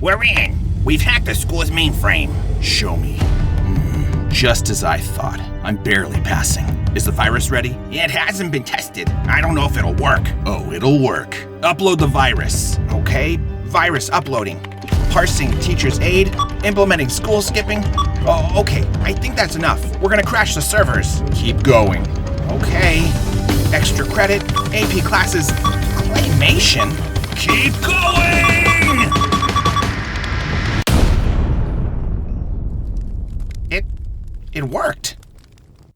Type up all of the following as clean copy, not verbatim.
We're in. We've hacked the school's mainframe. Show me. Just as I thought. I'm barely passing. Is the virus ready? It hasn't been tested. I don't know if it'll work. Oh, it'll work. Upload the virus. Okay, virus uploading. Parsing teacher's aid. Implementing school skipping. Oh, okay, I think that's enough. We're gonna crash the servers. Keep going. Okay. Extra credit, AP classes, claymation. Keep going! It worked.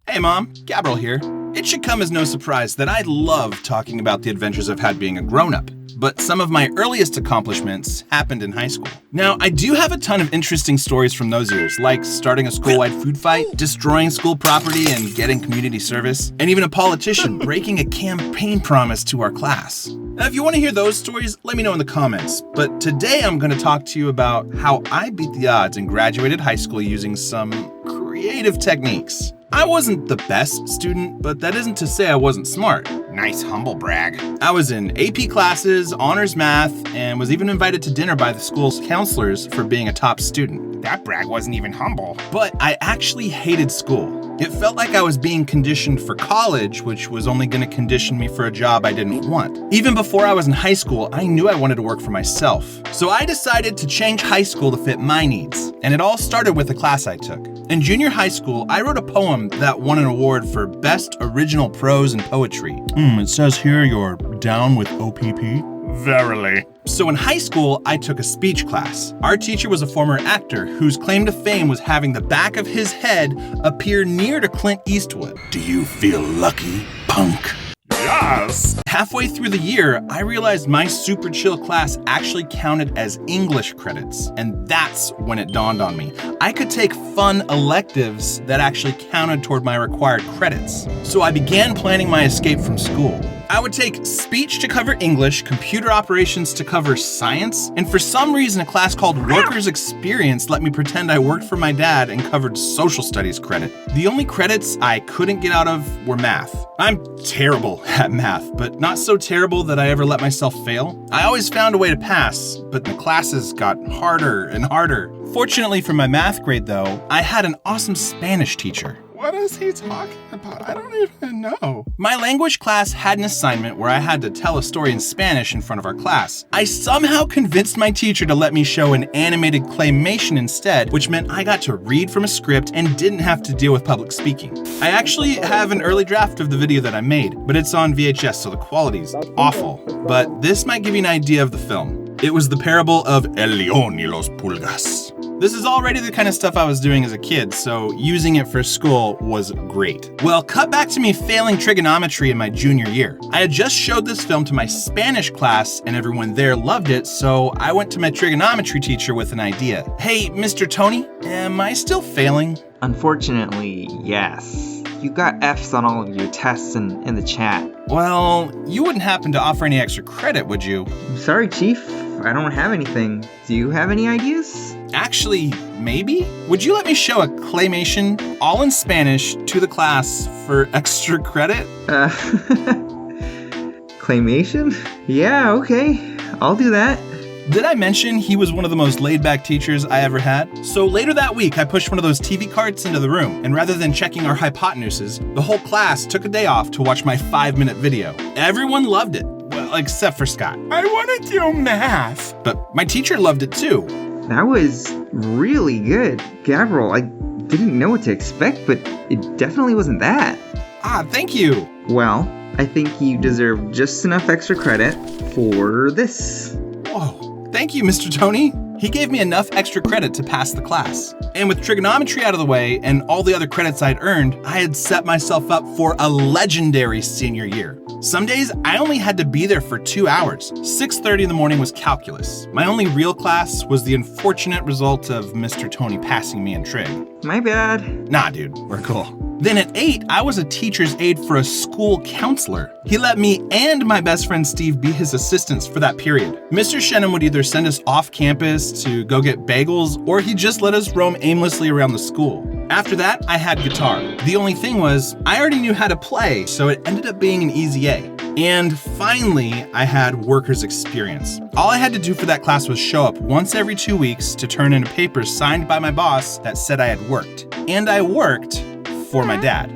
Hey Mom, Gabroll here. It should come as no surprise that I love talking about the adventures I've had being a grown-up, but some of my earliest accomplishments happened in high school. Now, I do have a ton of interesting stories from those years, like starting a school-wide food fight, destroying school property and getting community service, and even a politician breaking a campaign promise to our class. Now, if you want to hear those stories, let me know in the comments. But today I'm going to talk to you about how I beat the odds and graduated high school using some creative techniques. I wasn't the best student, but that isn't to say I wasn't smart. Nice humble brag. I was in AP classes, honors math, and was even invited to dinner by the school's counselors for being a top student. That brag wasn't even humble. But I actually hated school. It felt like I was being conditioned for college, which was only going to condition me for a job I didn't want. Even before I was in high school, I knew I wanted to work for myself. So I decided to change high school to fit my needs. And it all started with a class I took. In junior high school, I wrote a poem that won an award for Best Original Prose and Poetry. It says here you're down with OPP? Verily. So in high school, I took a speech class. Our teacher was a former actor whose claim to fame was having the back of his head appear near to Clint Eastwood. Do you feel lucky, punk? Yes! Halfway through the year, I realized my super chill class actually counted as English credits, and that's when it dawned on me. I could take fun electives that actually counted toward my required credits. So I began planning my escape from school. I would take speech to cover English, computer operations to cover science, and for some reason a class called Workers Experience let me pretend I worked for my dad and covered social studies credit. The only credits I couldn't get out of were math. I'm terrible at math, but not so terrible that I ever let myself fail. I always found a way to pass, but the classes got harder and harder. Fortunately for my math grade though, I had an awesome Spanish teacher. What is he talking about? I don't even know. My language class had an assignment where I had to tell a story in Spanish in front of our class. I somehow convinced my teacher to let me show an animated claymation instead, which meant I got to read from a script and didn't have to deal with public speaking. I actually have an early draft of the video that I made, but it's on VHS, so the quality's awful. But this might give you an idea of the film. It was the parable of El León y los Pulgas. This is already the kind of stuff I was doing as a kid, so using it for school was great. Well, cut back to me failing trigonometry in my junior year. I had just showed this film to my Spanish class and everyone there loved it, so I went to my trigonometry teacher with an idea. Hey, Mr. Tony, am I still failing? Unfortunately, yes. You got Fs on all of your tests and in the chat. Well, you wouldn't happen to offer any extra credit, would you? I'm sorry, Chief. I don't have anything. Do you have any ideas? Actually, maybe? Would you let me show a claymation, all in Spanish, to the class for extra credit? Claymation? Yeah, okay. I'll do that. Did I mention he was one of the most laid-back teachers I ever had? So later that week, I pushed one of those TV carts into the room, and rather than checking our hypotenuses, the whole class took a day off to watch my 5-minute video. Everyone loved it. Well, except for Scott. I want to do math. But my teacher loved it too. That was really good. Gabroll, I didn't know what to expect, but it definitely wasn't that. Ah, thank you. Well, I think you deserve just enough extra credit for this. Whoa. Thank you, Mr. Tony. He gave me enough extra credit to pass the class. And with trigonometry out of the way and all the other credits I'd earned, I had set myself up for a legendary senior year. Some days, I only had to be there for 2 hours. 6:30 in the morning was calculus. My only real class was the unfortunate result of Mr. Tony passing me in trig. My bad. Nah, dude, we're cool. Then at 8, I was a teacher's aide for a school counselor. He let me and my best friend Steve be his assistants for that period. Mr. Shenham would either send us off campus to go get bagels, or he'd just let us roam aimlessly around the school. After that, I had guitar. The only thing was, I already knew how to play, so it ended up being an easy A. And finally, I had workers experience. All I had to do for that class was show up once every 2 weeks to turn in a paper signed by my boss that said I had worked. And I worked for my dad.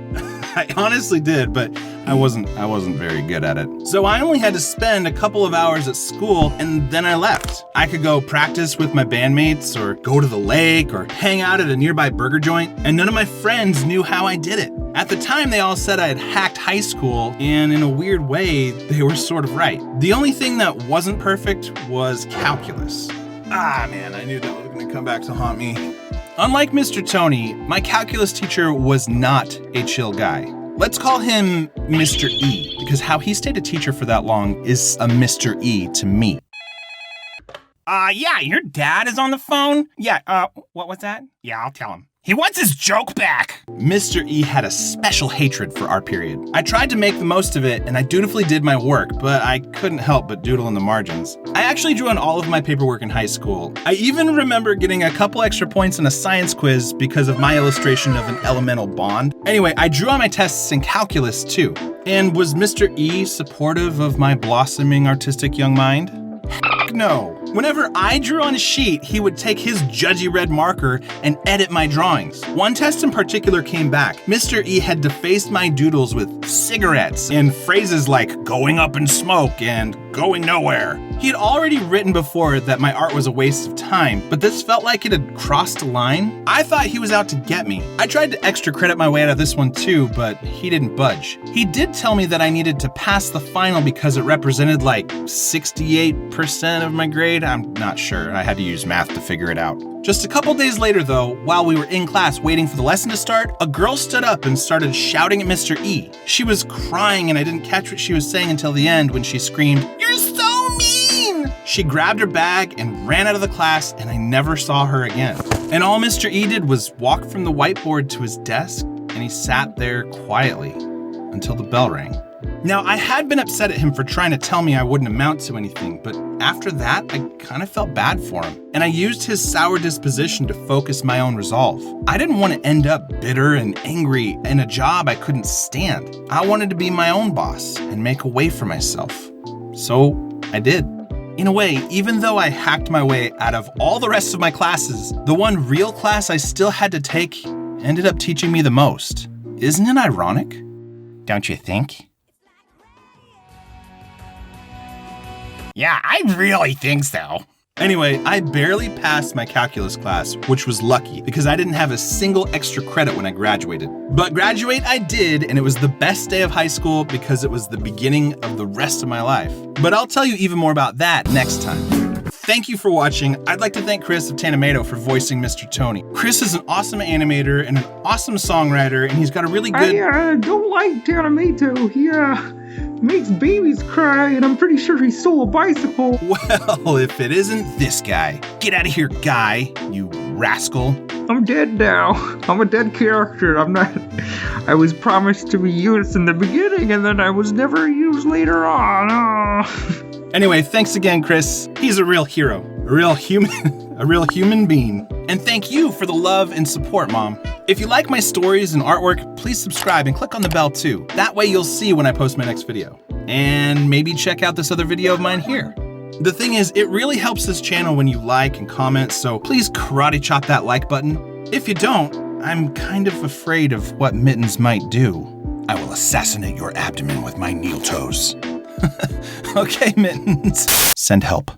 I honestly did, but I wasn't very good at it. So I only had to spend a couple of hours at school and then I left. I could go practice with my bandmates or go to the lake or hang out at a nearby burger joint, and none of my friends knew how I did it. At the time, they all said I had hacked high school, and in a weird way, they were sort of right. The only thing that wasn't perfect was calculus. Ah man, I knew that was gonna come back to haunt me. Unlike Mr. Tony, my calculus teacher was not a chill guy. Let's call him Mr. E, because how he stayed a teacher for that long is a Mr. E to me. Yeah, your dad is on the phone? Yeah, what was that? Yeah, I'll tell him. He wants his joke back! Mr. E had a special hatred for our period. I tried to make the most of it, and I dutifully did my work, but I couldn't help but doodle in the margins. I actually drew on all of my paperwork in high school. I even remember getting a couple extra points in a science quiz because of my illustration of an elemental bond. Anyway, I drew on my tests in calculus too. And was Mr. E supportive of my blossoming artistic young mind? Heck no. Whenever I drew on a sheet, he would take his judgy red marker and edit my drawings. One test in particular came back. Mr. E had defaced my doodles with cigarettes and phrases like going up in smoke and going nowhere. He had already written before that my art was a waste of time, but this felt like it had crossed a line. I thought he was out to get me. I tried to extra credit my way out of this one too, but he didn't budge. He did tell me that I needed to pass the final because it represented like 68% of my grade. I'm not sure. I had to use math to figure it out. Just a couple days later though, while we were in class waiting for the lesson to start, a girl stood up and started shouting at Mr. E. She was crying and I didn't catch what she was saying until the end when she screamed, "You're so mean!" She grabbed her bag and ran out of the class and I never saw her again. And all Mr. E did was walk from the whiteboard to his desk and he sat there quietly until the bell rang. Now, I had been upset at him for trying to tell me I wouldn't amount to anything, but after that, I kind of felt bad for him. And I used his sour disposition to focus my own resolve. I didn't want to end up bitter and angry in a job I couldn't stand. I wanted to be my own boss and make a way for myself. So I did. In a way, even though I hacked my way out of all the rest of my classes, the one real class I still had to take ended up teaching me the most. Isn't it ironic? Don't you think? Yeah, I really think so. Anyway, I barely passed my calculus class, which was lucky because I didn't have a single extra credit when I graduated. But graduate I did, and it was the best day of high school because it was the beginning of the rest of my life. But I'll tell you even more about that next time. Thank you for watching. I'd like to thank Chris of Tanimayto for voicing Mr. Tony. Chris is an awesome animator and an awesome songwriter, and he's got a really good... I don't like Tanimayto. He makes babies cry, and I'm pretty sure he stole a bicycle. Well, if it isn't this guy. Get out of here, guy, you rascal. I'm dead now. I'm a dead character. I'm not... I was promised to be used in the beginning, and then I was never used later on. Oh. Anyway, thanks again, Chris. He's a real hero, a real human being. And thank you for the love and support, Mom. If you like my stories and artwork, please subscribe and click on the bell too. That way you'll see when I post my next video. And maybe check out this other video of mine here. The thing is, it really helps this channel when you like and comment, so please karate chop that like button. If you don't, I'm kind of afraid of what Mittens might do. I will assassinate your abdomen with my kneel toes. Okay, Mittens. Send help.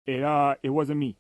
It wasn't me.